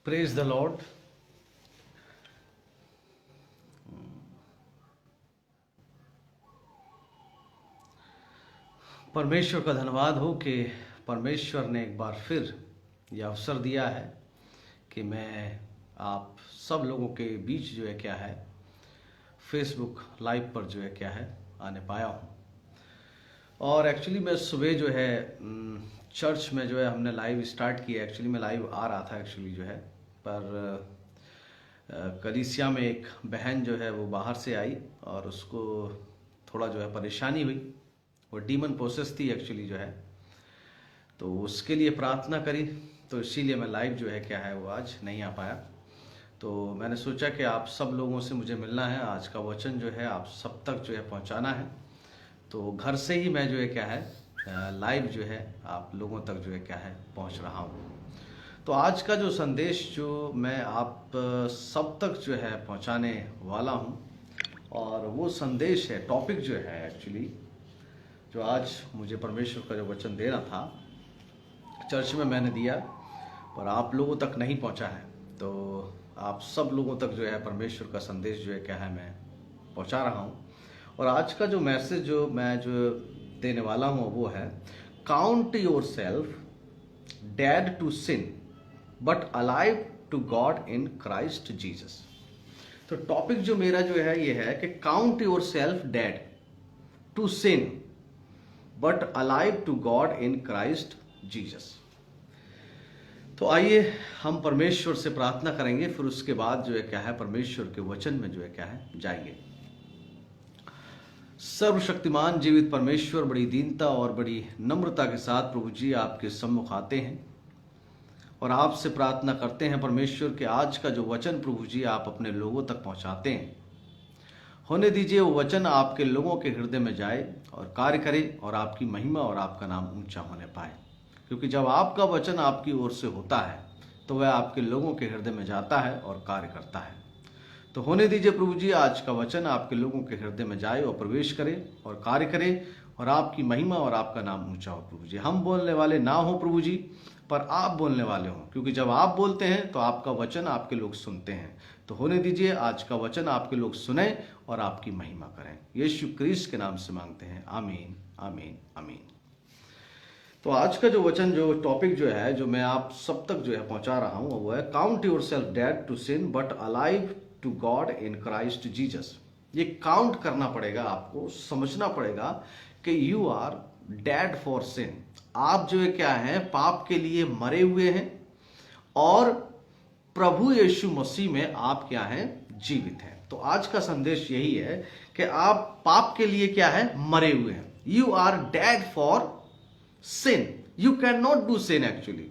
Praise the Lord. परमेश्वर का धन्यवाद हो कि परमेश्वर ने एक बार फिर यह अवसर दिया है कि मैं आप सब लोगों के बीच जो है क्या है फेसबुक लाइव पर जो है क्या है आने पाया हूँ। और एक्चुअली मैं सुबह जो है चर्च में जो है हमने लाइव स्टार्ट किया। एक्चुअली मैं लाइव आ रहा था एक्चुअली जो है, पर कलीसिया में एक बहन जो है वो बाहर से आई और उसको थोड़ा जो है परेशानी हुई। वो डीमन प्रोसेस थी एक्चुअली जो है, तो उसके लिए प्रार्थना करी, तो इसीलिए मैं लाइव जो है क्या है वो आज नहीं आ पाया। तो मैंने सोचा कि आप सब लोगों से मुझे मिलना है, आज का वचन जो है आप सब तक जो है पहुंचाना है। तो घर से ही मैं जो है क्या है लाइव जो है आप लोगों तक जो है क्या है पहुंच रहा हूं। तो आज का जो संदेश जो मैं आप सब तक जो है पहुंचाने वाला हूं, और वो संदेश है, टॉपिक जो है एक्चुअली जो आज मुझे परमेश्वर का जो वचन देना था चर्च में मैंने दिया, पर आप लोगों तक नहीं पहुंचा है। तो आप सब लोगों तक जो है परमेश्वर का संदेश जो है क्या है मैं पहुंचा रहा हूं। और आज का जो मैसेज जो मैं जो देने वाला हूं वो है, count yourself dead to sin but alive to God in Christ Jesus. तो टॉपिक जो मेरा जो है ये है कि count yourself dead to sin but alive to God in Christ Jesus. तो आइए हम परमेश्वर से प्रार्थना करेंगे, फिर उसके बाद जो है क्या है परमेश्वर के वचन में जो है क्या है जाएंगे। सर्वशक्तिमान जीवित परमेश्वर, बड़ी दीनता और बड़ी नम्रता के साथ प्रभु जी आपके सम्मुख आते हैं और आपसे प्रार्थना करते हैं परमेश्वर के आज का जो वचन प्रभु जी आप अपने लोगों तक पहुंचाते हैं, होने दीजिए वो वचन आपके लोगों के हृदय में जाए और कार्य करे और आपकी महिमा और आपका नाम ऊंचा होने पाए। क्योंकि जब आपका वचन आपकी ओर से होता है तो वह आपके लोगों के हृदय में जाता है और कार्य करता है। तो होने दीजिए प्रभु जी आज का वचन आपके लोगों के हृदय में जाए और प्रवेश करे और कार्य करे और आपकी महिमा और आपका नाम ऊंचा हो। प्रभु जी हम बोलने वाले ना हो प्रभु जी, पर आप बोलने वाले हो, क्योंकि जब आप बोलते हैं तो आपका वचन आपके लोग सुनते हैं। तो होने दीजिए आज का वचन आपके लोग सुने और आपकी महिमा करें। यीशु क्रिस्ट के नाम से मांगते हैं, आमीन आमीन आमीन। तो आज का जो वचन जो टॉपिक जो है जो मैं आप सब तक जो है पहुंचा रहा हूं वो है, count yourself dead to sin but alive to God in Christ Jesus. ये काउंट करना पड़ेगा, आपको समझना पड़ेगा कि you are dead for sin. आप जो है क्या है पाप के लिए मरे हुए हैं और प्रभु यीशु मसीह में आप क्या हैं जीवित हैं। तो आज का संदेश यही है कि आप पाप के लिए क्या है मरे हुए हैं। You are dead for sin. You cannot do sin actually.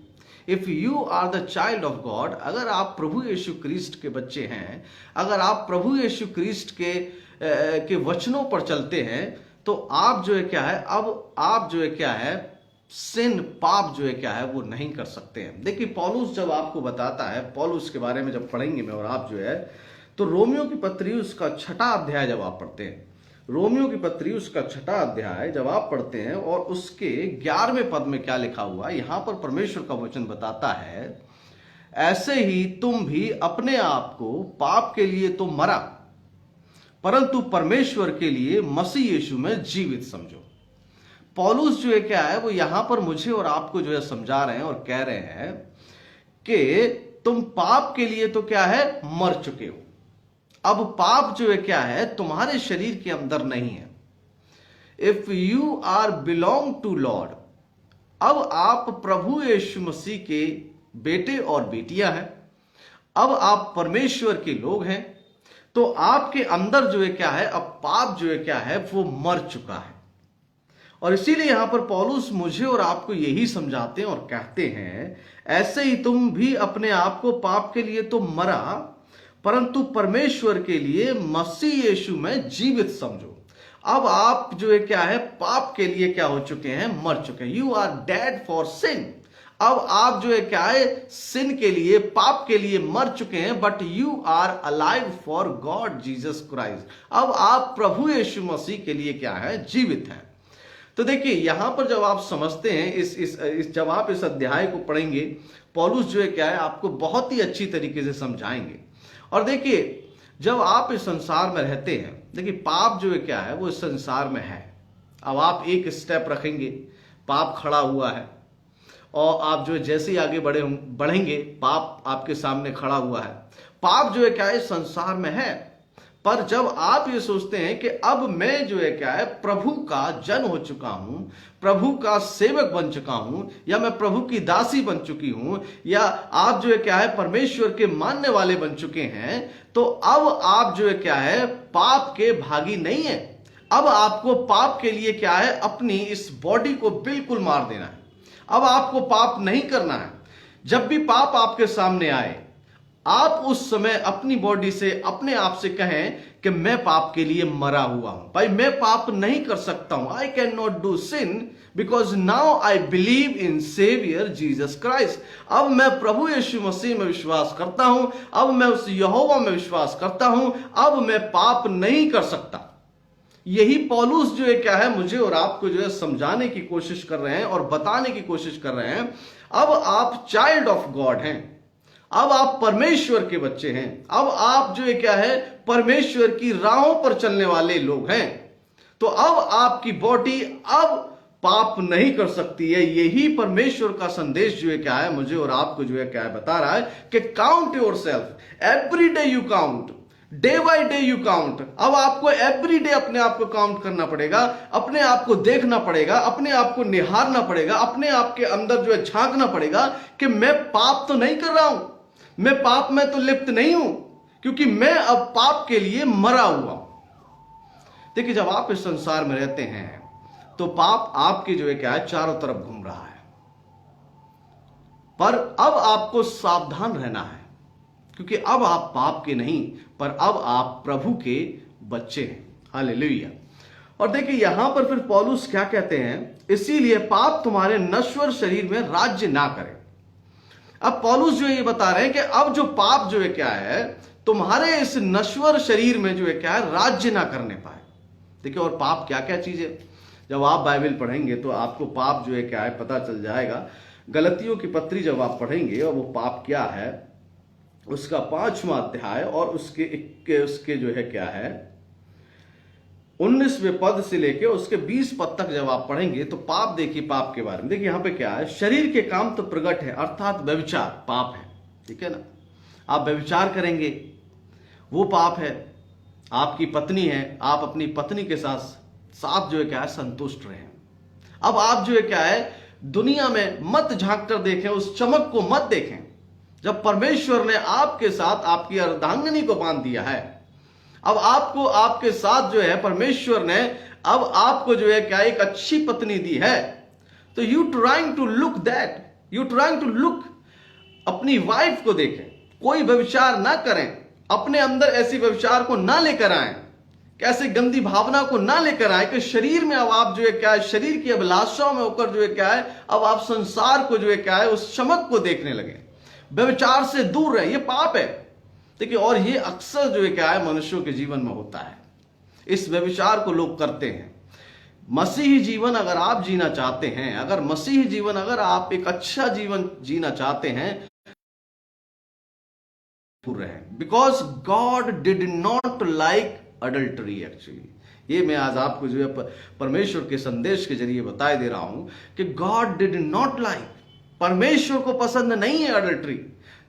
If you are the child of God, अगर आप प्रभु यीशु क्रिस्ट के बच्चे हैं, अगर आप प्रभु यीशु क्रिस्ट के वचनों पर चलते हैं, तो आप जो है क्या है अब आप जो है क्या है सिन पाप जो है क्या है वो नहीं कर सकते हैं। देखिए पौलुस जब आपको बताता है, पौलुस के बारे में जब पढ़ेंगे मैं और आप जो है, तो रोमियो की पत्री उसका 6वां अध्याय जब आप पढ़ते हैं, रोमियो की पत्री उसका 6वां अध्याय जब आप पढ़ते हैं और उसके 11वें पद में क्या लिखा हुआ, यहां पर परमेश्वर का वचन बताता है, ऐसे ही तुम भी अपने आप को पाप के लिए तो मरा परंतु परमेश्वर के लिए मसीह यीशु में जीवित समझो। पौलुस जो है क्या है वो यहां पर मुझे और आपको जो है समझा रहे हैं और कह रहे हैं कि तुम पाप के लिए तो क्या है मर चुके हो। अब पाप जो है क्या है तुम्हारे शरीर के अंदर नहीं है। If you are belong to Lord, अब आप प्रभु यीशु मसीह के बेटे और बेटियां हैं, अब आप परमेश्वर के लोग हैं, तो आपके अंदर जो है क्या है अब पाप जो है क्या है वो मर चुका है। और इसीलिए यहां पर पौलुस मुझे और आपको यही समझाते हैं और कहते हैं, ऐसे ही तुम भी अपने आप को पाप के लिए तो मरा परंतु परमेश्वर के लिए मसीह यीशु में जीवित समझो। अब आप जो है क्या है पाप के लिए क्या हो चुके हैं मर चुके हैं। यू आर डेड फॉर सिन। अब आप जो है क्या है सिन के लिए पाप के लिए मर चुके हैं, but you are alive for God Jesus Christ. अब आप प्रभु यीशु मसीह के लिए क्या है जीवित हैं। तो देखिए यहां पर जब आप समझते हैं इस जब आप इस अध्याय को पढ़ेंगे, पौलुस जो है क्या है आपको बहुत ही अच्छी तरीके से समझाएंगे। और देखिए, जब आप इस संसार में रहते हैं, देखिए पाप जो है क्या है वो इस संसार में है। अब आप एक स्टेप रखेंगे, पाप खड़ा हुआ है, और आप जो है जैसे ही आगे बढ़ेंगे पाप आपके सामने खड़ा हुआ है। पाप जो है क्या है संसार में है, पर जब आप ये सोचते हैं कि अब मैं जो है क्या है प्रभु का जन हो चुका हूं, प्रभु का सेवक बन चुका हूं, या मैं प्रभु की दासी बन चुकी हूं, या आप जो है क्या है परमेश्वर के मानने वाले बन चुके हैं, तो अब आप जो है क्या है पाप के भागी नहीं है। अब आपको पाप के लिए क्या है अपनी इस बॉडी को बिल्कुल मार देना है। अब आपको पाप नहीं करना है। जब भी पाप आपके सामने आए, आप उस समय अपनी बॉडी से अपने आप से कहें कि मैं पाप के लिए मरा हुआ हूं। भाई मैं पाप नहीं कर सकता हूं, I can not do sin because now I believe in saviour Jesus Christ. अब मैं प्रभु यीशु मसीह में विश्वास करता हूं, अब मैं उस यहोवा में विश्वास करता हूं, अब मैं पाप नहीं कर सकता। यही पौलुस जो है क्या है मुझे और आपको जो है समझाने की कोशिश कर रहे हैं और बताने की कोशिश कर रहे हैं। अब आप चाइल्ड ऑफ गॉड हैं, अब आप परमेश्वर के बच्चे हैं, अब आप जो है क्या है परमेश्वर की राहों पर चलने वाले लोग हैं। तो अब आपकी बॉडी अब पाप नहीं कर सकती है। यही परमेश्वर का संदेश जो है क्या है मुझे और आपको जो है क्या है बता रहा है कि count your self, every day you count, day by day you count. अब आपको एवरी डे अपने आप को काउंट करना पड़ेगा, अपने आप को देखना पड़ेगा, अपने आप को निहारना पड़ेगा, अपने आप के अंदर जो है झांकना पड़ेगा कि मैं पाप तो नहीं कर रहा हूं, मैं पाप में तो लिप्त नहीं हूं, क्योंकि मैं अब पाप के लिए मरा हुआ हूं। देखिए, जब आप इस संसार में रहते हैं तो पाप आपके जो है क्या है चारों तरफ घूम रहा है, पर अब आपको सावधान रहना है, क्योंकि अब आप पाप के नहीं पर अब आप प्रभु के बच्चे हैं। हालेलुया। और देखिए यहां पर फिर पौलुस क्या कहते हैं, इसीलिए पाप तुम्हारे नश्वर शरीर में राज्य ना करे। अब पौलुस जो ये बता रहे हैं कि अब जो पाप जो है क्या है तुम्हारे इस नश्वर शरीर में जो है क्या है राज्य ना करने पाए। देखिए, और पाप क्या क्या चीज है, जब आप बाइबल पढ़ेंगे तो आपको पाप जो है क्या है पता चल जाएगा। गलतियों की पत्री जब आप पढ़ेंगे और वो पाप क्या है उसका 5वां अध्याय और उसके जो है क्या है 19वें पद से लेके उसके 20 पद तक जब आप पढ़ेंगे तो पाप, देखिए पाप के बारे में देखिए यहां पे क्या है, शरीर के काम तो प्रकट है, अर्थात व्यभिचार पाप है। ठीक है ना, आप व्यभिचार करेंगे वो पाप है। आपकी पत्नी है, आप अपनी पत्नी के साथ जो है क्या है संतुष्ट रहे। अब आप जो है क्या है दुनिया में मत झांक कर देखें, उस चमक को मत देखें जब परमेश्वर ने आपके साथ आपकी अर्धांगिनी को बांध दिया है। अब आपको आपके साथ जो है परमेश्वर ने अब आपको जो है क्या एक अच्छी पत्नी दी है, तो you trying to look that, you trying to look, अपनी वाइफ को देखें, कोई व्यभिचार ना करें, अपने अंदर ऐसी व्यभिचार को ना लेकर आए, कैसे गंदी भावना को ना लेकर आए कि शरीर में अब आप जो है क्या है शरीर की अभिलाषाओं में होकर जो है क्या है अब आप संसार को जो है क्या है उस चमक को देखने लगे। व्यभिचार से दूर रहे, ये पाप है। देखिए, और ये अक्सर जो है क्या है मनुष्यों के जीवन में होता है, इस व्यभिचार को लोग करते हैं। मसीही जीवन अगर आप जीना चाहते हैं, अगर मसीही जीवन अगर आप एक अच्छा जीवन जीना चाहते हैं, because God did not like adultery. Actually ये मैं आज आपको जो है परमेश्वर के संदेश के जरिए बताए दे रहा हूं कि गॉड डिड नॉट लाइक, परमेश्वर को पसंद नहीं है अडल्टरी।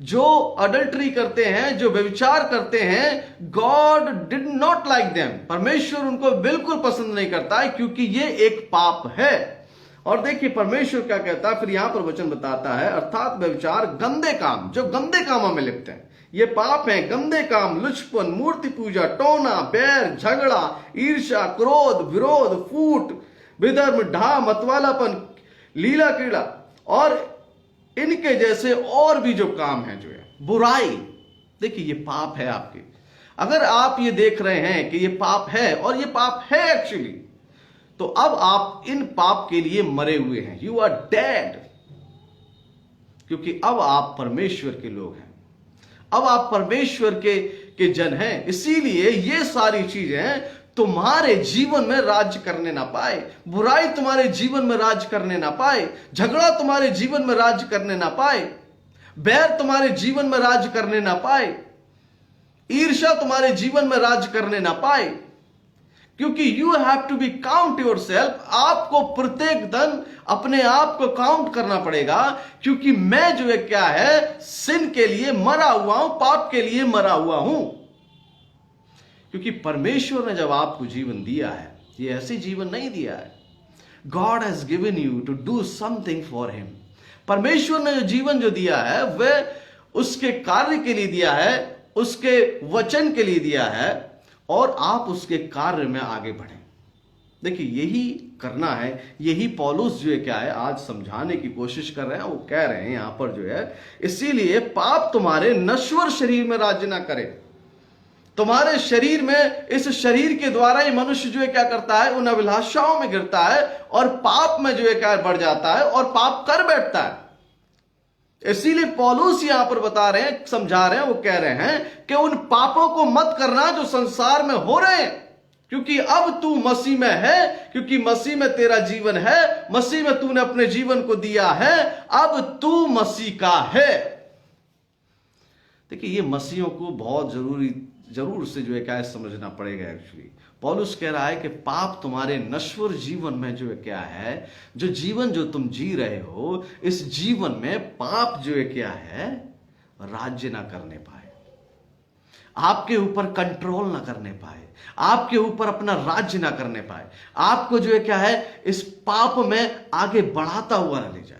जो अडल्टरी करते हैं, जो व्यभिचार करते हैं, God did not like them, परमेश्वर उनको बिल्कुल पसंद नहीं करता है, क्योंकि ये एक पाप है। और देखिए परमेश्वर क्या कहता है, फिर यहां पर वचन बताता है, अर्थात व्यभिचार गंदे काम, जो गंदे कामों में लिप्त हैं, ये पाप है। गंदे काम, लुचपन, मूर्ति पूजा, टोना, बैर, झगड़ा, ईर्ष्या, क्रोध, विरोध, फूट, विधर्म, ढा, मतवालापन, लीला क्रीड़ा और इनके जैसे और भी जो काम है जो है बुराई। देखिए ये पाप है आपके। अगर आप ये देख रहे हैं कि ये पाप है और ये पाप है एक्चुअली, तो अब आप इन पाप के लिए मरे हुए हैं, यू आर डेड, क्योंकि अब आप परमेश्वर के लोग हैं, अब आप परमेश्वर के जन हैं। इसीलिए ये सारी चीजें तुम्हारे जीवन में राज्य करने ना पाए, बुराई तुम्हारे जीवन में राज्य करने ना पाए, झगड़ा तुम्हारे जीवन में राज्य करने ना पाए, बैर तुम्हारे जीवन में राज करने ना पाए, ईर्ष्या तुम्हारे जीवन में राज करने ना पाए, क्योंकि you have to be count yourself. आपको प्रत्येक दिन अपने आप को काउंट करना पड़ेगा, क्योंकि मैं जो है क्या है, सिन के लिए मरा हुआ हूं, पाप के लिए मरा हुआ हूं। क्योंकि परमेश्वर ने जब आपको जीवन दिया है, ये ऐसे जीवन नहीं दिया है। God has given you to do something for him. परमेश्वर ने जो जीवन जो दिया है वह उसके कार्य के लिए दिया है, उसके वचन के लिए दिया है, और आप उसके कार्य में आगे बढ़ें। देखिए यही करना है, यही पौलुस जो है क्या है आज समझाने की कोशिश कर रहे हैं। वो कह रहे हैं यहां पर जो है, इसीलिए पाप तुम्हारे नश्वर शरीर में राज्य ना करे। तुम्हारे शरीर में, इस शरीर के द्वारा ही मनुष्य जो है क्या करता है, उन अभिलाषाओं में गिरता है और पाप में जो है क्या बढ़ जाता है और पाप कर बैठता है। इसीलिए पौलुस यहां पर बता रहे हैं, समझा रहे हैं, वो कह रहे हैं कि उन पापों को मत करना जो संसार में हो रहे हैं, क्योंकि अब तू मसीह में है, क्योंकि मसीह में तेरा जीवन है, मसीह में तूने अपने जीवन को दिया है, अब तू मसीह का है। देखिए ये मसीहों को बहुत जरूर से जो है क्या है समझना पड़ेगा। एक्चुअली पौलुस कह रहा है कि पाप तुम्हारे नश्वर जीवन में जो है क्या है, जो जीवन जो तुम जी रहे हो, इस जीवन में पाप जो है क्या है, राज्य ना करने पाए, आपके ऊपर कंट्रोल ना करने पाए, आपके ऊपर अपना राज्य ना करने पाए, आपको जो है क्या है इस पाप में आगे बढ़ाता हुआ ना ले जाए।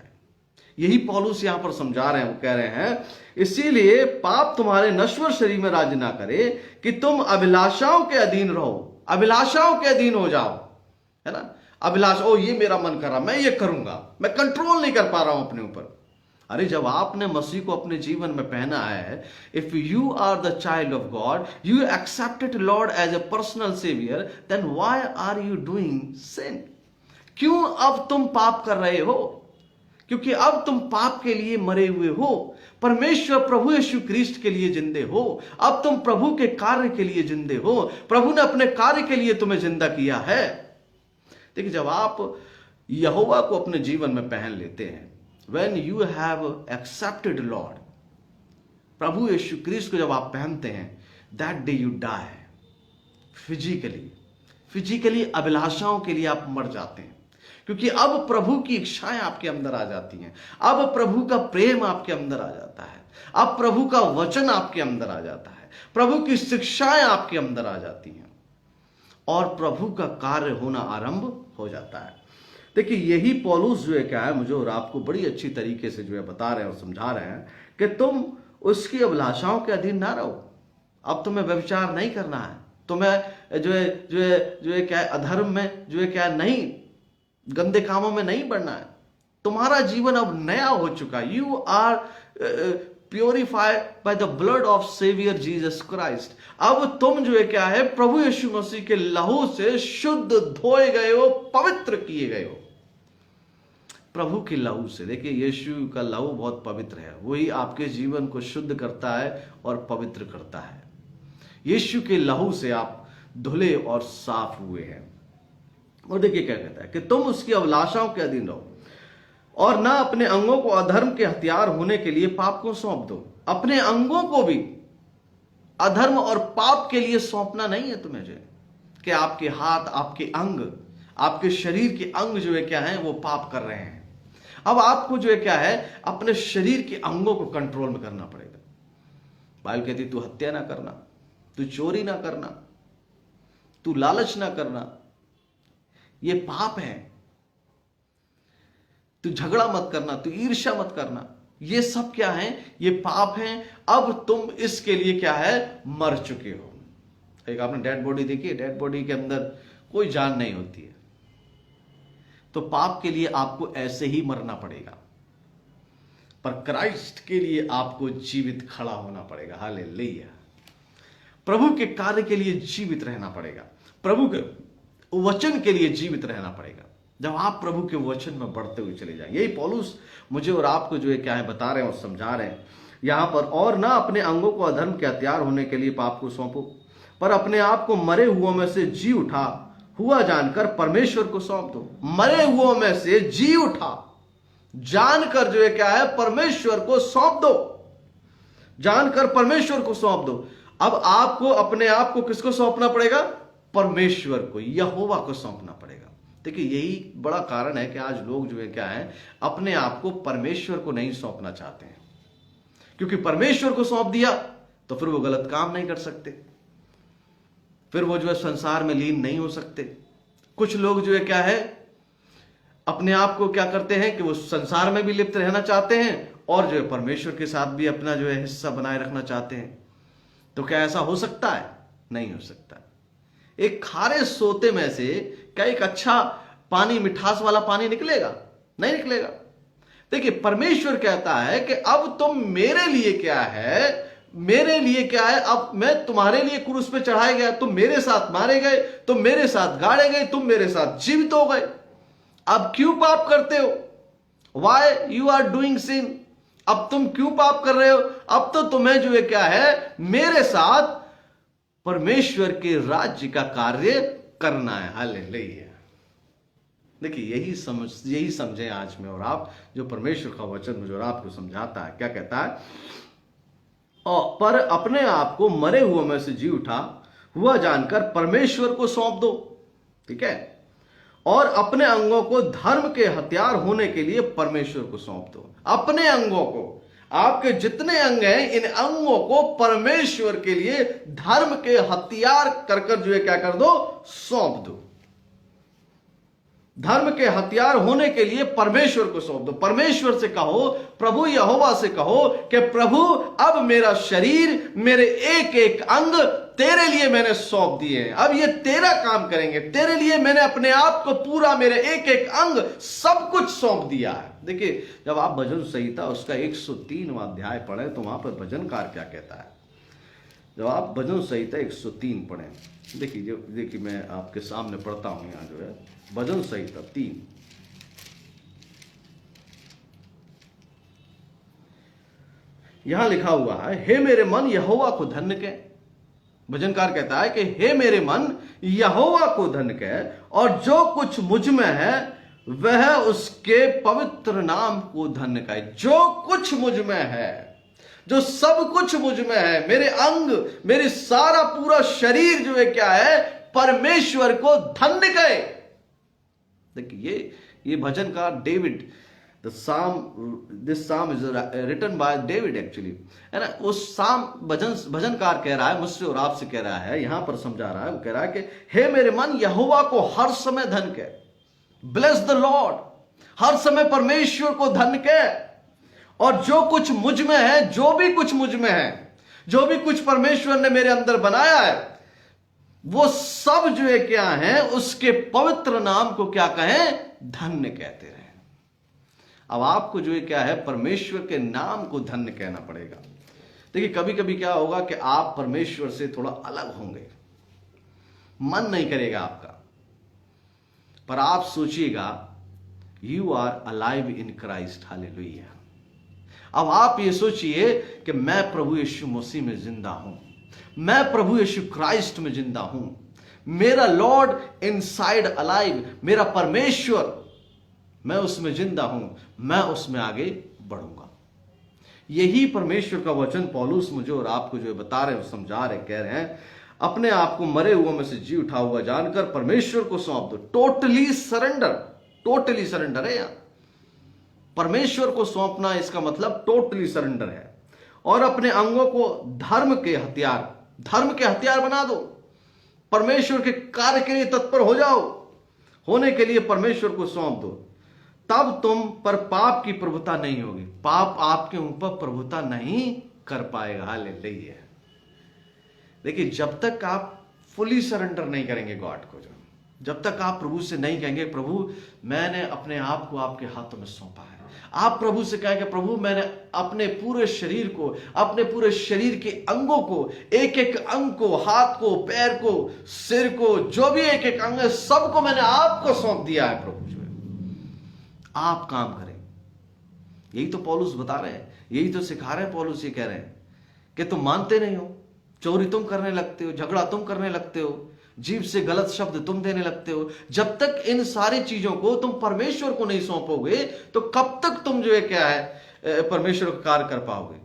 यही पौलुस यहां पर समझा रहे हैं। वो कह रहे हैं इसीलिए पाप तुम्हारे नश्वर शरीर में राज्य ना करे कि तुम अभिलाषाओं के अधीन रहो, अभिलाषाओं के अधीन हो जाओ, है ना। अभिलाषा, ओ ये मेरा मन कर रहा, मैं ये करूंगा, मैं कंट्रोल नहीं कर पा रहा हूं अपने ऊपर। अरे जब आपने मसीह को अपने जीवन में पहना है, if you are the child of God, you accepted Lord as a personal saviour, then why are you doing sin? क्यों अब तुम पाप कर रहे हो? क्योंकि अब तुम पाप के लिए मरे हुए हो, परमेश्वर प्रभु यीशु क्रिस्ट के लिए जिंदे हो। अब तुम प्रभु के कार्य के लिए जिंदे हो, प्रभु ने अपने कार्य के लिए तुम्हें जिंदा किया है। देखिए जब आप यहोवा को अपने जीवन में पहन लेते हैं, when you have accepted Lord, प्रभु यीशु क्रिस्ट को जब आप पहनते हैं, that day you die physically अभिलाषाओं के लिए आप मर जाते हैं, क्योंकि अब प्रभु की इच्छाएं आपके अंदर आ जाती हैं, अब प्रभु का प्रेम आपके अंदर आ जाता है, अब प्रभु का वचन आपके अंदर आ जाता है, प्रभु की शिक्षाएं आपके अंदर आ जाती हैं और प्रभु का कार्य होना आरंभ हो जाता है। देखिए यही पौलुस जो है क्या है मुझे और आपको बड़ी अच्छी तरीके से जो है बता रहे हैं और समझा रहे हैं कि तुम उसकी अभिलाषाओं के अधीन ना रहो। अब तुम्हें व्यभिचार नहीं करना है, तुम्हें जो है क्या है अधर्म में जो है क्या है नहीं, गंदे कामों में नहीं बढ़ना है। तुम्हारा जीवन अब नया हो चुका, you are purified by the blood of saviour Jesus Christ. अब तुम जो है क्या है प्रभु यीशु मसीह के लहू से शुद्ध धोए गए हो, पवित्र किए गए हो प्रभु के लहू से। देखिए यीशु का लहू बहुत पवित्र है, वही आपके जीवन को शुद्ध करता है और पवित्र करता है। यीशु के लहू से आप धुले और साफ हुए हैं। और देखिए क्या कहता है कि तुम उसकी अभिलाषाओं के अधीन रहो और ना अपने अंगों को अधर्म के हथियार होने के लिए पाप को सौंप दो। अपने अंगों को भी अधर्म और पाप के लिए सौंपना नहीं है तुम्हें, जो कि आपके हाथ, आपके अंग, आपके शरीर के अंग जो है क्या है वो पाप कर रहे हैं। अब आपको जो है क्या है अपने शरीर के अंगों को कंट्रोल में करना पड़ेगा। बाइबल कहती तू हत्या ना करना, तू चोरी ना करना, तू लालच ना करना, ये पाप है। तू झगड़ा मत करना, तू ईर्ष्या मत करना, ये सब क्या है, ये पाप है। अब तुम इसके लिए क्या है मर चुके हो। एक आपने डेड बॉडी देखी है, डेड बॉडी के अंदर कोई जान नहीं होती है, तो पाप के लिए आपको ऐसे ही मरना पड़ेगा, पर क्राइस्ट के लिए आपको जीवित खड़ा होना पड़ेगा। हालेलुया। प्रभु के कार्य के लिए जीवित रहना पड़ेगा, प्रभु के वचन के लिए जीवित रहना पड़ेगा। जब आप प्रभु के वचन में बढ़ते हुए चले जाएंगे, यही पौलुस मुझे और आपको जो है क्या है बता रहे हैं और समझा रहे हैं यहां पर। और ना अपने अंगों को अधर्म के हथियार होने के लिए पाप को सौंपो, पर अपने आप को मरे हुओं में से जी उठा हुआ जानकर परमेश्वर को सौंप दो। मरे हुओं में से जी उठा जानकर जो है क्या है, परमेश्वर को सौंप दो, जानकर परमेश्वर को सौंप दो। अब आपको अपने आप को किसको सौंपना पड़ेगा? परमेश्वर को, यहोवा को सौंपना पड़ेगा। देखिए यही बड़ा कारण है कि आज लोग जो है क्या है, अपने आप को परमेश्वर को नहीं सौंपना चाहते हैं, क्योंकि परमेश्वर को सौंप दिया तो फिर वो गलत काम नहीं कर सकते, फिर वो जो है संसार में लीन नहीं हो सकते। कुछ लोग जो है क्या है, अपने आप को क्या करते हैं कि वो संसार में भी लिप्त रहना चाहते हैं और जो है परमेश्वर के साथ भी अपना जो है हिस्सा बनाए रखना चाहते हैं। तो क्या ऐसा हो सकता है? नहीं हो सकता। एक खारे सोते में से क्या एक अच्छा पानी, मिठास वाला पानी निकलेगा? नहीं निकलेगा। देखिए परमेश्वर कहता है कि अब तुम मेरे लिए क्या है, मेरे लिए क्या है, अब मैं तुम्हारे लिए क्रूस पे चढ़ाए गया, तुम मेरे साथ मारे गए, तुम मेरे साथ गाड़े गए, तुम मेरे साथ जीवित हो गए। अब क्यों पाप करते हो? वाई यू आर डूइंग सिन? अब तुम क्यों पाप कर रहे हो? अब तो तुम्हें जो है क्या है, मेरे साथ परमेश्वर के राज्य का कार्य करना है। हालेलुया। देखिए यही समझे आज में और आप, जो परमेश्वर का वचन मुझे और आपको समझाता है। क्या कहता है? और पर अपने आप को मरे हुए में से जी उठा हुआ जानकर परमेश्वर को सौंप दो। ठीक है? और अपने अंगों को धर्म के हथियार होने के लिए परमेश्वर को सौंप दो। अपने अंगों को, आपके जितने अंग हैं, इन अंगों को परमेश्वर के लिए धर्म के हथियार कर जो है क्या कर दो? सौंप दो। धर्म के हथियार होने के लिए परमेश्वर को सौंप दो। परमेश्वर से कहो, प्रभु यहोवा से कहो कि प्रभु अब मेरा शरीर, मेरे एक एक अंग तेरे लिए मैंने सौंप दिए हैं। अब ये तेरा काम करेंगे, तेरे लिए मैंने अपने आप को पूरा, मेरे एक एक अंग सब कुछ सौंप दिया है। देखिए जब आप भजन संहिता उसका 103वां अध्याय पढ़े तो वहां पर भजनकार क्या कहता है। जब आप भजन संहिता 103 पढ़ें, देखिए मैं आपके सामने पढ़ता हूं। यहां जो है भजन संहिता 3, यहां लिखा हुआ है, हे मेरे मन यहोवा को धन्य कह। भजनकार कहता है कि हे मेरे मन यहोवा को धन्य कह, और जो कुछ मुझ में है वह उसके पवित्र नाम को धन्य कहे। जो कुछ मुझ में है, जो सब कुछ मुझ में है, मेरे अंग, मेरे सारा पूरा शरीर जो है क्या है, परमेश्वर को धन्य कहे। देखिए ये भजनकार David, this psalm is written by David actually, है ना। उस साम भजनकार कह रहा है, मुझसे और आपसे कह रहा है, यहां पर समझा रहा है। वो कह रहा है कि हे मेरे मन यहोवा को हर समय धन्य कह, ब्लेस द लॉर्ड। हर समय परमेश्वर को धन्य कह। और जो कुछ मुझ में है, जो भी कुछ मुझ में है, जो भी कुछ परमेश्वर ने मेरे अंदर बनाया है, वो सब जो है क्या है, उसके पवित्र नाम को क्या कहें? धन्य कहते रहे। अब आपको जो है क्या है, परमेश्वर के नाम को धन्य कहना पड़ेगा। देखिए कभी कभी क्या होगा कि आप परमेश्वर से थोड़ा अलग होंगे, मन नहीं करेगा आपका, पर आप सोचिएगा you are alive in Christ. हालेलुया। अब आप ये सोचिए कि मैं प्रभु यीशु मसीह में जिंदा हूं, मैं प्रभु यीशु क्राइस्ट में जिंदा हूं, मेरा लॉर्ड इनसाइड अलाइव, मेरा परमेश्वर, मैं उसमें जिंदा हूं, मैं उसमें आगे बढ़ूंगा। यही परमेश्वर का वचन पौलुस मुझे और आपको जो बता रहे हैं, समझा रहे, कह रहे हैं, अपने आप को मरे हुए में से जी उठा हुआ जानकर परमेश्वर को सौंप दो। टोटली सरेंडर, टोटली सरेंडर है यहां। परमेश्वर को सौंपना इसका मतलब टोटली सरेंडर है। और अपने अंगों को धर्म के हथियार बना दो। परमेश्वर के कार्य के लिए तत्पर हो जाओ, होने के लिए परमेश्वर को सौंप दो। तब तुम पर पाप की प्रभुता नहीं होगी। पाप आपके ऊपर प्रभुता नहीं कर पाएगा। हालेलुया। देखिए जब तक आप फुली सरेंडर नहीं करेंगे गॉड को, जब तक आप प्रभु से नहीं कहेंगे प्रभु मैंने अपने आप को आपके हाथों में सौंपा है, आप प्रभु से कहेंगे प्रभु मैंने अपने पूरे शरीर को, अपने पूरे शरीर के अंगों को, एक एक अंग को, हाथ को, पैर को, सिर को, जो भी एक एक अंग है, सबको मैंने आपको सौंप दिया है। प्रभु जो है आप काम करें। यही तो पौलुस बता रहे हैं, यही तो सिखा रहे हैं पौलुस। ये कह रहे हैं कि तुम मानते नहीं हो, चोरी तुम करने लगते हो, झगड़ा तुम करने लगते हो, जीभ से गलत शब्द तुम देने लगते हो। जब तक इन सारी चीजों को तुम परमेश्वर को नहीं सौंपोगे तो कब तक तुम जो है क्या है परमेश्वर का कार्य कर पाओगे।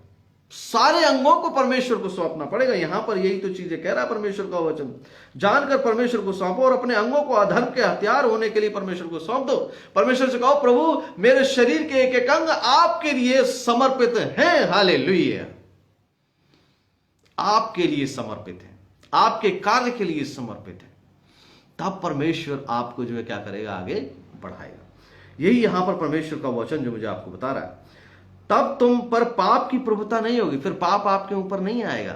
सारे अंगों को परमेश्वर को सौंपना पड़ेगा। यहां पर यही तो चीजें कह रहा है परमेश्वर का वचन। जानकर परमेश्वर को सौंपो और अपने अंगों को अधर्म के हथियार होने के लिए परमेश्वर को सौंप दो। परमेश्वर से कहो, प्रभु मेरे शरीर के एक एक अंग आपके लिए समर्पित हैं। हालेलुया। आपके लिए समर्पित है, आपके कार्य के लिए समर्पित है। तब परमेश्वर आपको जो है क्या करेगा, आगे बढ़ाएगा। यही यहां पर परमेश्वर का वचन जो मुझे आपको बता रहा है। तब तुम पर पाप की प्रभुता नहीं होगी। फिर पाप आपके ऊपर नहीं आएगा।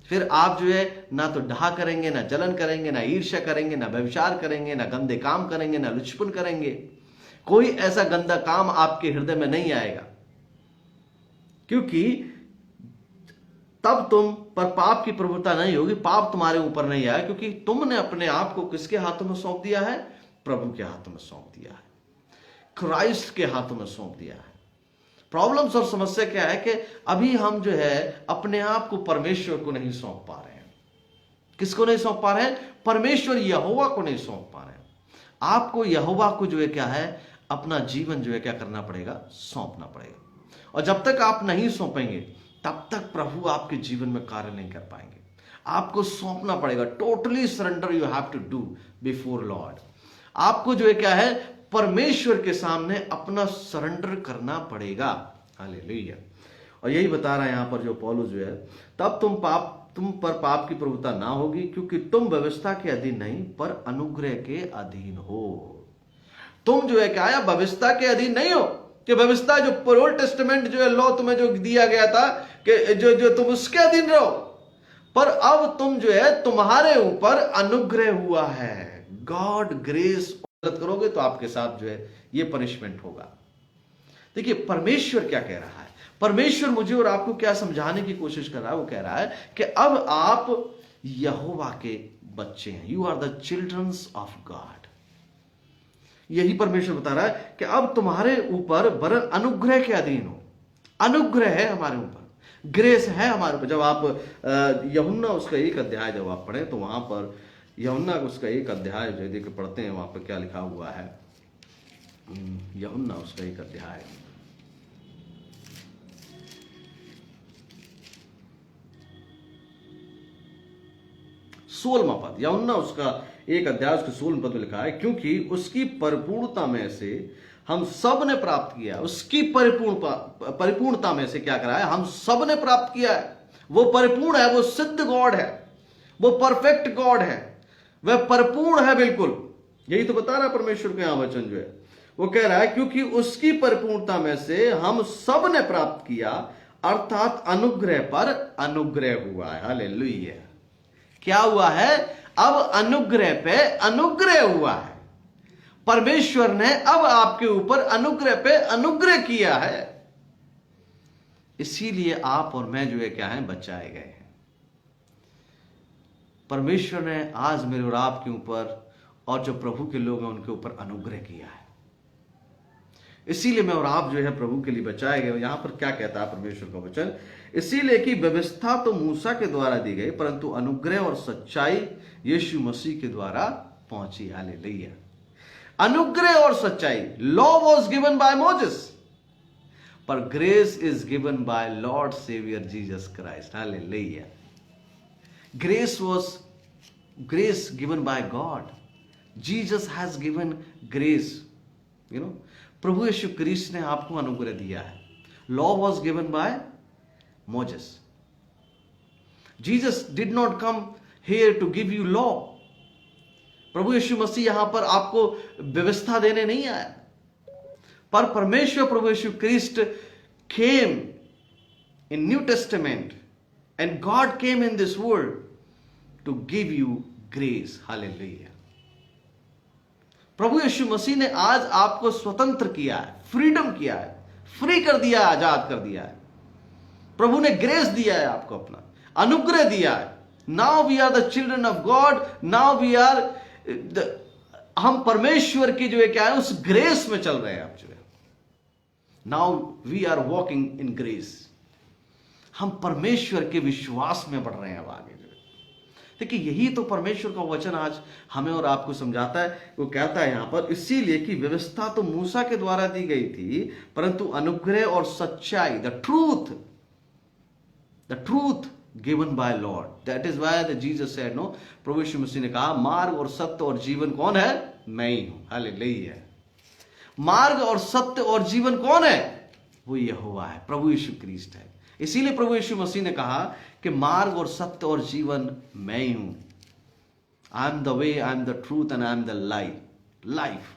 फिर आप जो है ना तो डाह करेंगे, ना जलन करेंगे, ना ईर्ष्या करेंगे, ना व्यभिचार करेंगे, ना गंदे काम करेंगे, ना लुचपन करेंगे। कोई ऐसा गंदा काम आपके हृदय में नहीं आएगा, क्योंकि तब तुम पर पाप की प्रभुता नहीं होगी। पाप तुम्हारे ऊपर नहीं आया, क्योंकि तुमने अपने आप को किसके हाथों में सौंप दिया है? प्रभु के हाथों में सौंप दिया है, क्राइस्ट के हाथों में सौंप दिया है। प्रॉब्लम्स और समस्या क्या है कि अभी हम जो है अपने आप को परमेश्वर को नहीं सौंप पा रहे हैं। किसको नहीं सौंप पा रहे हैं? परमेश्वर यहोवा को नहीं सौंप पा रहे हैं। आपको यहोवा को जो है क्या है, अपना जीवन जो है क्या करना पड़ेगा, सौंपना पड़ेगा। और जब तक आप नहीं सौंपेंगे तब तक प्रभु आपके जीवन में कार्य नहीं कर पाएंगे। आपको सौंपना पड़ेगा। Totally surrender you have to do before Lord. आपको जो है क्या है, परमेश्वर के सामने अपना सरेंडर करना पड़ेगा। हालेलुया। और यही बता रहा है यहां पर जो पौलुस जो है, तब तुम पर पाप की प्रभुता ना होगी, क्योंकि तुम व्यवस्था के अधीन नहीं पर अनुग्रह के अधीन हो। तुम जो है क्या है, व्यवस्था के अधीन नहीं हो कि व्यवस्था जो ओल्ड टेस्टामेंट जो है लॉ तुम्हें जो दिया गया था कि जो तुम उसके अधीन रहो, पर अब तुम जो है तुम्हारे ऊपर अनुग्रह हुआ है। God grace. गलत करोगे तो आपके साथ जो है ये पनिशमेंट होगा। देखिए परमेश्वर क्या कह रहा है। परमेश्वर मुझे और आपको क्या समझाने की कोशिश कर रहा है। वो कह रहा है कि अब आप यहोवा के बच्चे हैं। You are the childrens of God. यही परमेश्वर बता रहा है कि अब तुम्हारे ऊपर वरन अनुग्रह के अधीन हो। अनुग्रह है हमारे ऊपर, ग्रेस है हमारे ऊपर। जब आप यूहन्ना उसका 1 अध्याय जब आप पढ़े तो वहां पर यूहन्ना उसका 1 अध्याय जो देख पढ़ते हैं, वहां पर क्या लिखा हुआ है। यूहन्ना उसका 1 अध्याय 16वां पद। यूहन्ना उसका 1 अध्याय उसके 16वें पद में लिखा है, क्योंकि उसकी परिपूर्णता में से हम सब ने प्राप्त किया। उसकी परिपूर्णता में से क्या करा है, हम सब ने प्राप्त किया है। वो परिपूर्ण है, वो सिद्ध गॉड है, वो परफेक्ट गॉड है, वह परिपूर्ण है बिल्कुल। यही तो बता रहा है परमेश्वर के यहां वचन जो है। वो कह रहा है क्योंकि उसकी परिपूर्णता में से हम सब ने प्राप्त किया, अर्थात अनुग्रह पर अनुग्रह हुआ है। हालेलुया। क्या हुआ है? अब अनुग्रह पे अनुग्रह हुआ है। परमेश्वर ने अब आपके ऊपर अनुग्रह पे अनुग्रह किया है। इसीलिए आप और मैं जो है क्या है, बचाए गए हैं। परमेश्वर ने आज मेरे और आपके ऊपर और जो प्रभु के लोग हैं उनके ऊपर अनुग्रह किया है। इसीलिए मैं और आप जो है प्रभु के लिए बचाए गए। यहां पर क्या कहता है परमेश्वर का वचन, इसीलिए कि व्यवस्था तो मूसा के द्वारा दी गई, परंतु अनुग्रह और सच्चाई यीशु मसीह के द्वारा पहुंची। हालेलुया। अनुग्रह और सच्चाई, law was given by Moses, पर grace is given by Lord saviour Jesus Christ. Hallelujah. grace given by God. Jesus has given grace. प्रभु यीशु क्रिस्ट ने आपको अनुग्रह दिया है। Law was given by Moses. Jesus did not come here to give you law. प्रभु यीशु मसीह यहां पर आपको व्यवस्था देने नहीं आया, पर परमेश्वर प्रभु Yeshu Christ came in New Testament and God came in this world to give you grace. Hallelujah. प्रभु यीशु मसीह ने आज आपको स्वतंत्र किया है, फ्रीडम किया है, फ्री कर दिया है, आजाद कर दिया है। प्रभु ने ग्रेस दिया है, आपको अपना अनुग्रह दिया है। Now we are the children of God. Now we are हम परमेश्वर की जो है क्या है, उस ग्रेस में चल रहे हैं। आप जो है now we are walking in grace. हम परमेश्वर के विश्वास में बढ़ रहे हैं अब आगे जो है। देखिए यही तो परमेश्वर का वचन आज हमें और आपको समझाता है। वो कहता है यहां पर, इसीलिए कि व्यवस्था तो मूसा के द्वारा दी गई थी, परंतु अनुग्रह और सच्चाई, the truth given by Lord, that is why the Jesus said, no, प्रभु यीशु मसीह ने कहा मार्ग और सत्य और जीवन कौन है? मैं ही हूं। हालेलुया। मार्ग और सत्य और जीवन कौन है? वो यहोवा है, प्रभु यीशु क्रिस्ट है। इसीलिए प्रभु यीशु मसीह ने कहा कि मार्ग और सत्य और जीवन मैं ही हूं। I am the way, I am the truth and I am the life.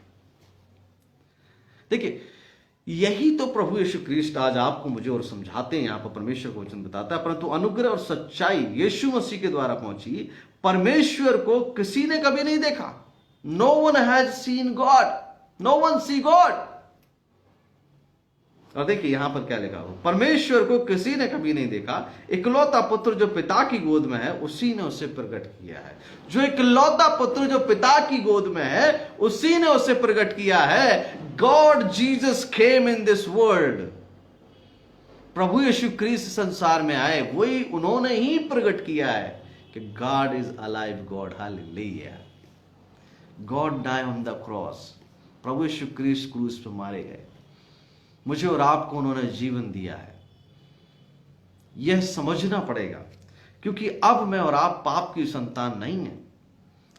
देखिए यही तो प्रभु यीशु क्रिस्ट आज आपको मुझे और समझाते हैं। यहां पर परमेश्वर को वचन बताता है, परंतु अनुग्रह और सच्चाई यीशु मसीह के द्वारा पहुंची। परमेश्वर को किसी ने कभी नहीं देखा। No one has seen God, no one see God. और देखिए यहां पर क्या लिखा हो, परमेश्वर को किसी ने कभी नहीं देखा, इकलौता पुत्र जो पिता की गोद में है उसी ने उसे प्रकट किया है। जो इकलौता पुत्र जो पिता की गोद में है उसी ने उसे प्रकट किया है। God Jesus came in this world. प्रभु यीशु क्रिस्त संसार में आए, वही उन्होंने ही प्रकट किया है कि God is alive God. Hallelujah. God die on the cross. प्रभु यीशु क्रिस्त क्रूस पर मारे गए, मुझे और आपको उन्होंने जीवन दिया है। यह समझना पड़ेगा, क्योंकि अब मैं और आप पाप की संतान नहीं है।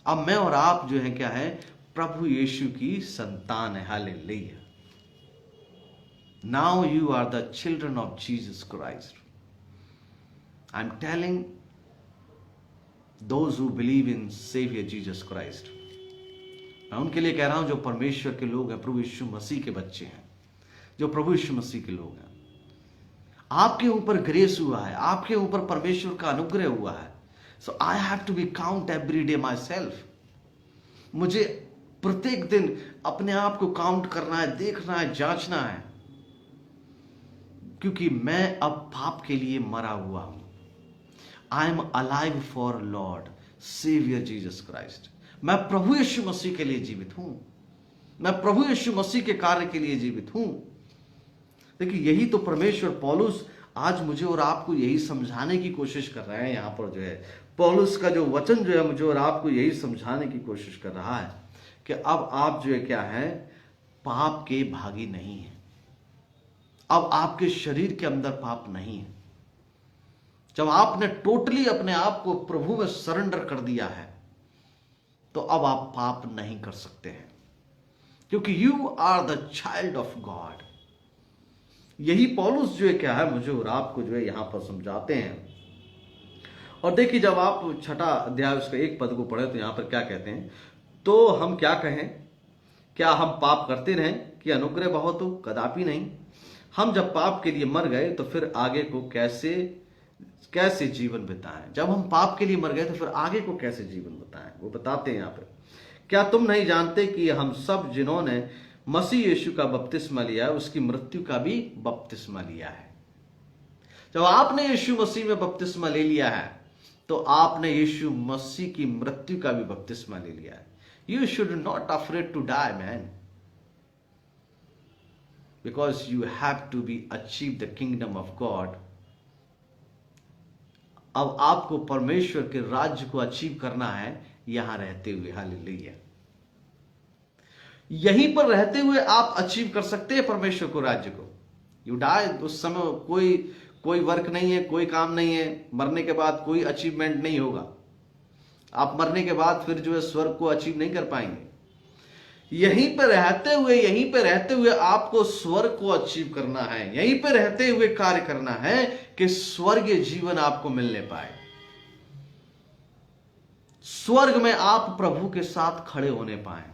अब मैं और आप जो है क्या है? प्रभु यीशु की संतान है। Hallelujah. Now you are the children of Jesus Christ. I am telling those who believe in saviour Jesus Christ. मैं उनके लिए कह रहा हूं जो परमेश्वर के लोग हैं, प्रभु यीशु मसीह के बच्चे हैं, जो प्रभु यीशु मसीह के लोग हैं। आपके ऊपर ग्रेस हुआ है, आपके ऊपर परमेश्वर का अनुग्रह हुआ है। So I have to be count every day myself. मुझे प्रत्येक दिन अपने आप को काउंट करना है, देखना है, जांचना है, क्योंकि मैं अब पाप के लिए मरा हुआ हूं। I am alive for Lord saviour Jesus Christ. मैं प्रभु यीशु मसीह के लिए जीवित हूं। मैं प्रभु यीशु मसीह के कार्य के लिए जीवित हूं। देखिए यही तो परमेश्वर पौलुस आज मुझे और आपको यही समझाने की कोशिश कर रहे हैं। यहां पर जो है पौलुस का जो वचन जो है मुझे और आपको यही समझाने की कोशिश कर रहा है कि अब आप जो है क्या है? पाप के भागी नहीं है। अब आपके शरीर के अंदर पाप नहीं है। जब आपने टोटली अपने आप को प्रभु में सरेंडर कर दिया है तो अब आप पाप नहीं कर सकते हैं, क्योंकि you are the child of God. यही पौलुस जो है क्या है मुझे और आपको जो है यहां पर समझाते हैं। और देखिए जब आप 6वां अध्याय उसका 1 पद को पढ़े तो यहां पर क्या कहते हैं? तो हम क्या कहें? क्या हम पाप करते रहें कि अनुग्रह बहुत हो? कदापि नहीं। हम जब पाप के लिए मर गए तो फिर आगे को कैसे जीवन बिताएं? जब हम पाप के लिए मर गए तो फिर आगे को कैसे जीवन बिताएं? वो बताते हैं यहां पर, क्या तुम नहीं जानते कि हम सब जिन्होंने मसीह यीशु का बपतिस्मा लिया है उसकी मृत्यु का भी बपतिस्मा लिया है। जब आपने यीशु मसीह में बपतिस्मा ले लिया है तो आपने यीशु मसीह की मृत्यु का भी बपतिस्मा ले लिया है। You should not afraid to die man, because you have to be achieve the kingdom of God. अब आपको परमेश्वर के राज्य को अचीव करना है यहां रहते हुए। हालेलुया। यहीं पर रहते हुए आप अचीव कर सकते हैं परमेश्वर को, राज्य को। यू डाई, उस समय कोई वर्क नहीं है, कोई काम नहीं है। मरने के बाद कोई अचीवमेंट नहीं होगा। आप मरने के बाद फिर जो है स्वर्ग को अचीव नहीं कर पाएंगे। यहीं पर रहते हुए आपको स्वर्ग को अचीव करना है। यहीं पर रहते हुए कार्य करना है कि स्वर्गीय जीवन आपको मिलने पाए। स्वर्ग में आप प्रभु के साथ खड़े होने पाए।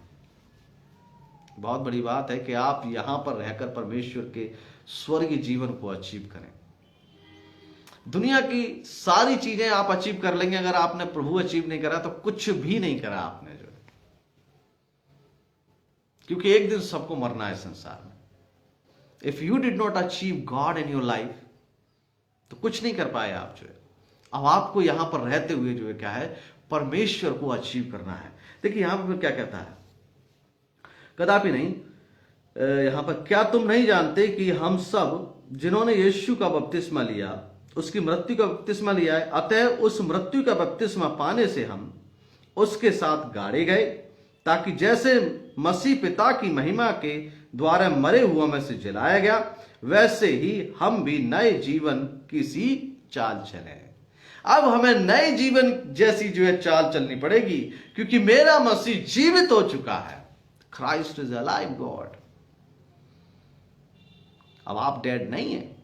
बहुत बड़ी बात है कि आप यहां पर रहकर परमेश्वर के स्वर्गीय जीवन को अचीव करें। दुनिया की सारी चीजें आप अचीव कर लेंगे, अगर आपने प्रभु अचीव नहीं करा तो कुछ भी नहीं करा आपने जो है, क्योंकि एक दिन सबको मरना है संसार में। If you did not achieve God in your life तो कुछ नहीं कर पाए आप जो है। अब आपको यहां पर रहते हुए जो है क्या है? परमेश्वर को अचीव करना है। देखिए यहां पर क्या कहता है? कदापि नहीं। यहां पर क्या तुम नहीं जानते कि हम सब जिन्होंने यीशु का बपतिस्मा लिया उसकी मृत्यु का बपतिस्मा लिया है, अतः उस मृत्यु का बपतिस्मा पाने से हम उसके साथ गाड़े गए, ताकि जैसे मसीह पिता की महिमा के द्वारा मरे हुओं में से जलाया गया, वैसे ही हम भी नए जीवन की सी चाल चले। अब हमें नए जीवन जैसी जो है चाल चलनी पड़ेगी, क्योंकि मेरा मसीह जीवित हो चुका है। Christ is alive God. अब आप डेड नहीं है,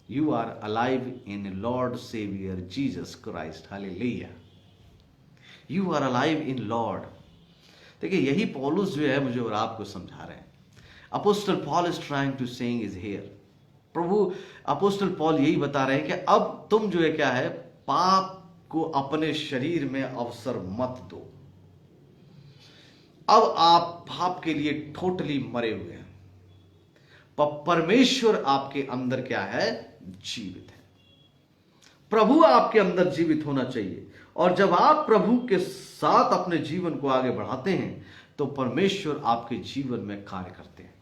you are alive in Lord saviour Jesus Christ. Hallelujah. You are alive in Lord. देखिए, यही पौलुस जो है मुझे और आपको समझा रहे हैं। Apostle Paul is trying to saying is here. प्रभु अपोस्टल पॉल यही बता रहे हैं कि अब तुम जो है क्या है, पाप को अपने शरीर में अवसर मत दो। अब आप पाप के लिए टोटली मरे हुए हैं, पर परमेश्वर आपके अंदर क्या है, जीवित है। प्रभु आपके अंदर जीवित होना चाहिए, और जब आप प्रभु के साथ अपने जीवन को आगे बढ़ाते हैं तो परमेश्वर आपके जीवन में कार्य करते हैं।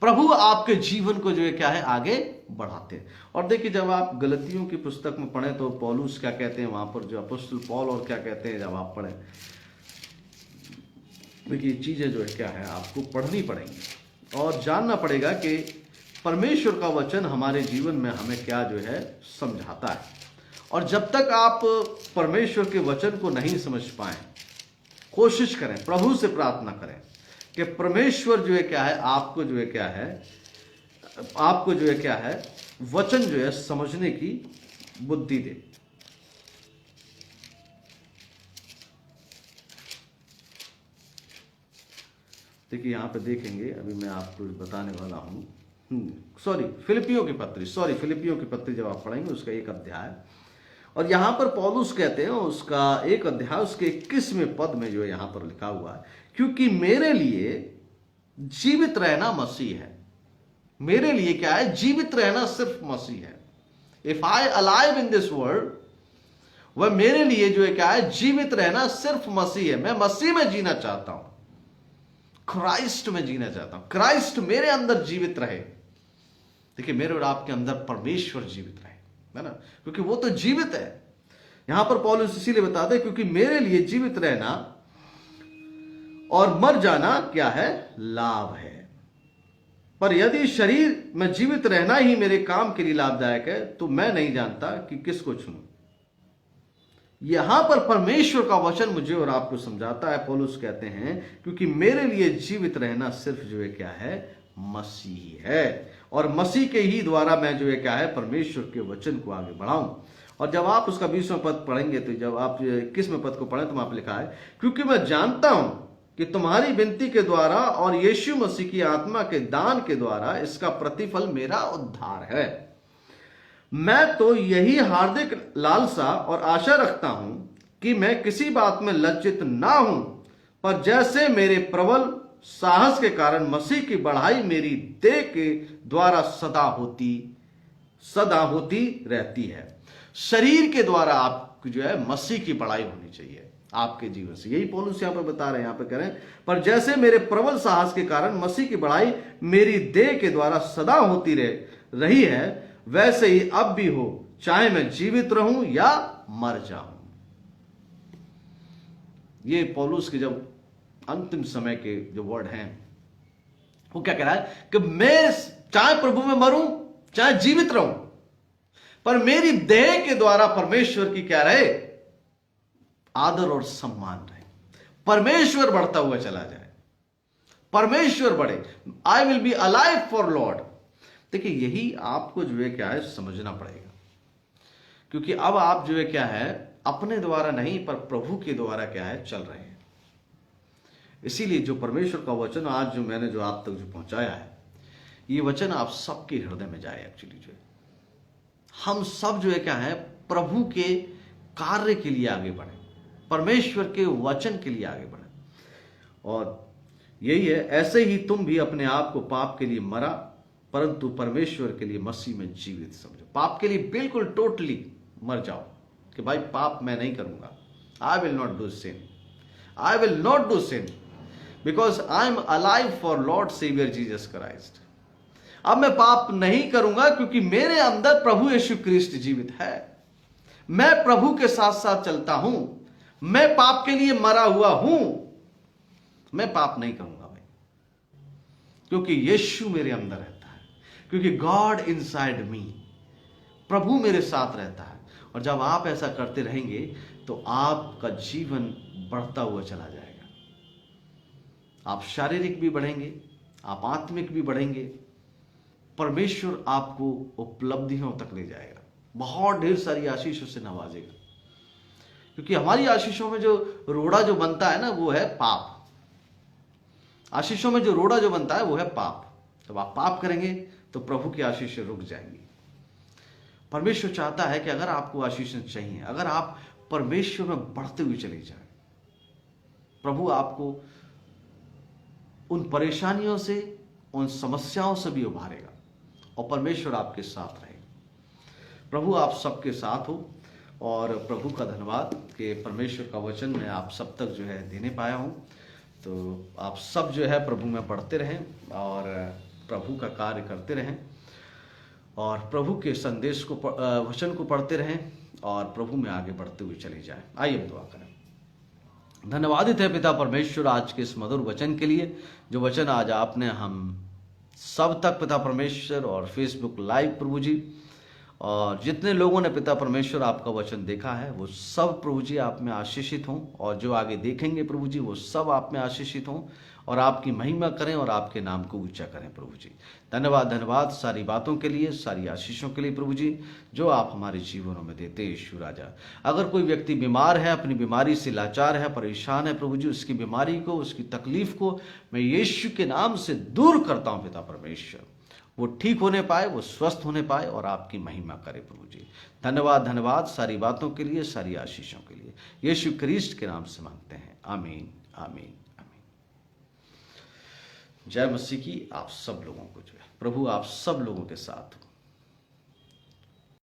प्रभु आपके जीवन को जो है क्या है, आगे बढ़ाते हैं। और देखिए, जब आप गलतियों की पुस्तक में पढ़ें तो पौलुस क्या कहते हैं वहां पर, जो अपोस्टल पॉल और क्या कहते हैं जब आप पढ़ें, देखिए चीजें जो है क्या है आपको पढ़नी पड़ेंगी और जानना पड़ेगा कि परमेश्वर का वचन हमारे जीवन में हमें क्या जो है समझाता है। और जब तक आप परमेश्वर के वचन को नहीं समझ पाए, कोशिश करें, प्रभु से प्रार्थना करें कि परमेश्वर जो है क्या है आपको जो है क्या है, आपको जो है क्या है वचन जो है समझने की बुद्धि दे। देखिए यहां पे देखेंगे, अभी मैं आपको बताने वाला हूं, फिलिपियों की पत्री जब आप पढ़ेंगे उसका एक अध्याय, और यहां पर पौलुस कहते हैं उसका एक अध्याय उसके 21वें पद में जो है यहां पर लिखा हुआ है, क्योंकि मेरे लिए जीवित रहना मसीह है। मेरे लिए क्या है, जीवित रहना सिर्फ मसीह है। If I alive in this world, वह मेरे लिए जो है क्या है, जीवित रहना सिर्फ मसीह है। मैं मसीह में जीना चाहता हूं, क्राइस्ट में जीना चाहता हूं, क्राइस्ट मेरे अंदर जीवित रहे। देखिए, मेरे और आपके अंदर परमेश्वर जीवित रहे, है ना, क्योंकि वो तो जीवित है। यहां पर पौलुस इसीलिए बताते हैं क्योंकि मेरे लिए जीवित रहना और मर जाना क्या है, लाभ है। पर यदि शरीर में जीवित रहना ही मेरे काम के लिए लाभदायक है, तो मैं नहीं जानता कि किसको चुनूं। यहां पर परमेश्वर का वचन मुझे और आपको समझाता है। पौलुस कहते हैं क्योंकि मेरे लिए जीवित रहना सिर्फ जो है क्या है, मसीह है, और मसीह के ही द्वारा मैं जो है क्या है, परमेश्वर के वचन को आगे बढ़ाऊं। और जब आप उसका 20वां पद पढ़ेंगे, तो जब आप 21वें पद को पढ़ें तो वहां पर लिखा है, क्योंकि मैं जानता हूं कि तुम्हारी विनती के द्वारा और यीशु मसीह की आत्मा के दान के द्वारा इसका प्रतिफल मेरा उद्धार है। मैं तो यही हार्दिक लालसा और आशा रखता हूं कि मैं किसी बात में लज्जित ना हूं, पर जैसे मेरे प्रबल साहस के कारण मसीह की बढ़ाई मेरी देह के द्वारा सदा होती रहती है। शरीर के द्वारा आपको जो है मसीह की बढ़ाई होनी चाहिए आपके जीवन से। यही पौलुस यहां पर बता रहे हैं, यहां पर कह रहे हैं, पर जैसे मेरे प्रबल साहस के कारण मसीह की बढ़ाई मेरी देह के द्वारा सदा होती रही है, वैसे ही अब भी हो, चाहे मैं जीवित रहूं या मर जाऊं। ये पौलुस के जब अंतिम समय के जो वर्ड हैं, वो क्या कह रहा है कि मैं चाहे प्रभु में मरूं चाहे जीवित रहूं, पर मेरी देह के द्वारा परमेश्वर की क्या रहे, आदर और सम्मान रहे। परमेश्वर बढ़ता हुआ चला जाए, परमेश्वर बढ़े। I will be alive for Lord. देखिए, यही आपको जो है क्या है समझना पड़ेगा, क्योंकि अब आप जो है क्या है अपने द्वारा नहीं पर प्रभु के द्वारा क्या है चल रहे हैं। इसीलिए जो परमेश्वर का वचन आज जो मैंने जो आप तक जो पहुंचाया है, ये वचन आप सबके हृदय में जाए। एक्चुअली जो है हम सब जो है क्या है प्रभु के कार्य के लिए आगे बढ़े, परमेश्वर के वचन के लिए आगे बढ़े। और यही है, ऐसे ही तुम भी अपने आप को पाप के लिए मरा, परंतु परमेश्वर के लिए मसीह में जीवित समझो। पाप के लिए बिल्कुल टोटली मर जाओ कि भाई पाप मैं नहीं करूंगा। I will not do sin, I will not do sin, because I am alive for Lord saviour Jesus Christ. अब मैं पाप नहीं करूंगा क्योंकि मेरे अंदर प्रभु यीशु क्रिस्ट जीवित है। मैं प्रभु के साथ साथ चलता हूं, मैं पाप के लिए मरा हुआ हूं, मैं पाप नहीं करूंगा भाई, क्योंकि यीशु मेरे अंदर रहता है, क्योंकि गॉड इनसाइड मी, प्रभु मेरे साथ रहता है। और जब आप ऐसा करते रहेंगे तो आपका जीवन बढ़ता हुआ चला जाएगा। आप शारीरिक भी बढ़ेंगे, आप आत्मिक भी बढ़ेंगे, परमेश्वर आपको उपलब्धियों तक ले जाएगा, बहुत ढेर सारी आशीषों से नवाजेगा। क्योंकि हमारी आशीषों में जो रोड़ा जो बनता है ना, वो है पाप। आशीषों में जो रोड़ा जो बनता है वो है पाप। जब आप पाप करेंगे तो प्रभु की आशीषें रुक जाएंगी। परमेश्वर चाहता है कि अगर आपको आशीषें चाहिए, अगर आप परमेश्वर में बढ़ते हुए चले जाएं, प्रभु आपको उन परेशानियों से, उन समस्याओं से भी उभारेगा और परमेश्वर आपके साथ रहेगा। प्रभु आप सबके साथ हो और प्रभु का धन्यवाद कि परमेश्वर का वचन मैं आप सब तक जो है देने पाया हूँ। तो आप सब जो है प्रभु में बढ़ते रहें और प्रभु का कार्य करते रहें और प्रभु के संदेश को, वचन को पढ़ते रहें और प्रभु में आगे बढ़ते हुए चले जाएं। आइए हम दुआ करें। धन्यवादित है पिता परमेश्वर आज के इस मधुर वचन के लिए, जो वचन आज आपने हम सब तक पिता परमेश्वर और फेसबुक लाइव प्रभु जी, और जितने लोगों ने पिता परमेश्वर आपका वचन देखा है वो सब प्रभु जी आप में आशीषित हों, और जो आगे देखेंगे प्रभु जी वो सब आप में आशीषित हों और आपकी महिमा करें और आपके नाम को ऊंचा करें प्रभु जी। धन्यवाद, धन्यवाद सारी बातों के लिए, सारी आशीषों के लिए प्रभु जी, जो आप हमारे जीवनों में देते यीशु राजा। अगर कोई व्यक्ति बीमार है, अपनी बीमारी से लाचार है, परेशान है प्रभु जी, उसकी बीमारी को, उसकी तकलीफ को मैं यीशु के नाम से दूर करता हूं पिता परमेश्वर। वो ठीक होने पाए, वो स्वस्थ होने पाए और आपकी महिमा करे प्रभु जी। धन्यवाद, धन्यवाद सारी बातों के लिए, सारी आशीषों के लिए, यीशु क्रिस्ट के नाम से मांगते हैं, आमीन, आमीन, आमीन। जय मसीह की आप सब लोगों को जो है, प्रभु आप सब लोगों के साथ हो।